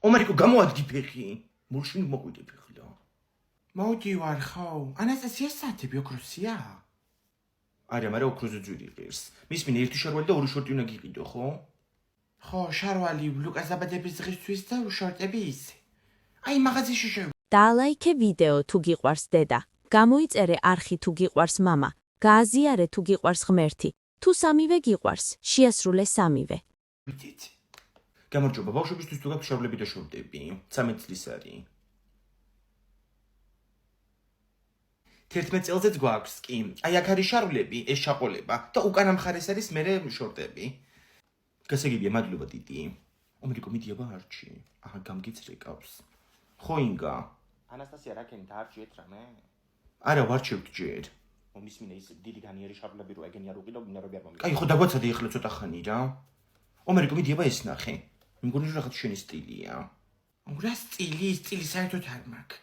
ომერიკო გამოადგი ფეხი. მურშინ მოყვიდე ფეხლა. მოვდივარ ხო? ანასტასია საათები ოქროსია? არა, მაგრამ ოქროზე ძვირი ღირს. მის მინდა ერთი შარვალი და ორი შორტი უნდა გიყიდო, ხო? ხო, შარვალი ლუკას დაბადების დღისთვის და შორტები ისე. აი, მაღაზიაში შევ. დაალაიქე ვიდეო თუ გიყვარს დედა. გამოიწერე არხი თუ გიყვარს მამა. გააზიარე თუ გიყვარს ღმერთი. თუ სამივე გიყვარს, შეასრულე სამივე. ვიდით. გამარჯობა, ბავშვებისთვის თუ გაქვთ შარვლები და შორტები, 13 წლის არის. 11 წელზეც გვაქვს კი. აი აქ არის შარვლები, ეს ჩაყოლება და უკანა მხარეს არის მერე შორტები. გასაგებია, მადლობა დიდი. ომერიკო მიდიაბა არჩი. აჰა, გამგიცრეკავს. ხო ინგა. ანასტასია რაკენი დაარჩიეთ რამე? არა, ვარჩევთ ჯერ. მომის მინდა ის დიდი განიერი შარვლები რო ეგენი არ უყიდო, მინარები არ მომიგო. კაი, ხო დაგვაცადე ახლა ცოტა ხანი რა. ომერიკო მიდიაბა ეს ნახე. მგონი რომ რაღაც შენი სტილია. რა სტილი საერთოდ არ მაქვს.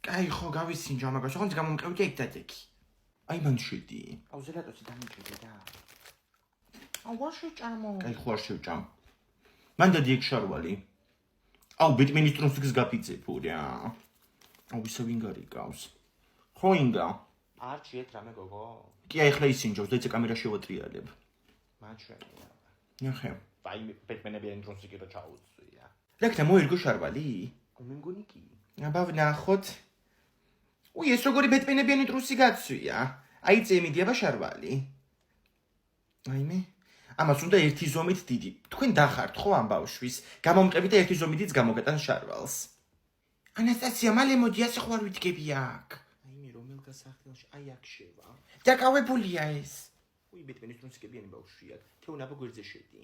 კაი, ხო გავისინჯო, მაგრამ ოღონდ გამომყევი და ეგ დადექი. აი მან შედი. აუ ზელატოსი დამიჭირე და. აუ ვარ შეჭამო. კაი, ხო არ შევჭამ. მან დადი ეგ შარვალი. აუ ბეტმენის ტრონსკს გაფიცებ რა. აუ ისე ვინ გარიკავს. ხო ინგა. არჩიეთ რამე გოგო. კი აი ახლა ისინჯობს და იცი კამერა შევატრიალებ. მაჩვენია. ნახე. აი ბეტმენებიან ტრონსკი რო ჩაუწვია. რა ქნა მოერგო შარვალი? მე მგონი კი. აბა ვნახოთ. უი ეს როგორი ბეტმენებიანი ტრუსი გაცვია. აი წემიდიაბა შარვალი. აიმე. ამას უნდა ერთი ზომით დიდი. თქვენ დახართ ხო ამ ბავშვის? გამომყევი და ერთი ზომითიც გამოგეტან შარვალს. ანასტასია, მალე მოდი ასე ხო არ ვიდგები აქ. აიმე რომელ გასახელში? აი აქ შევა. დაკავებულია ეს. უი ბეტმენის ტრუსიკებიანი ბავშვია. თეონა ბოგვერზე შედი.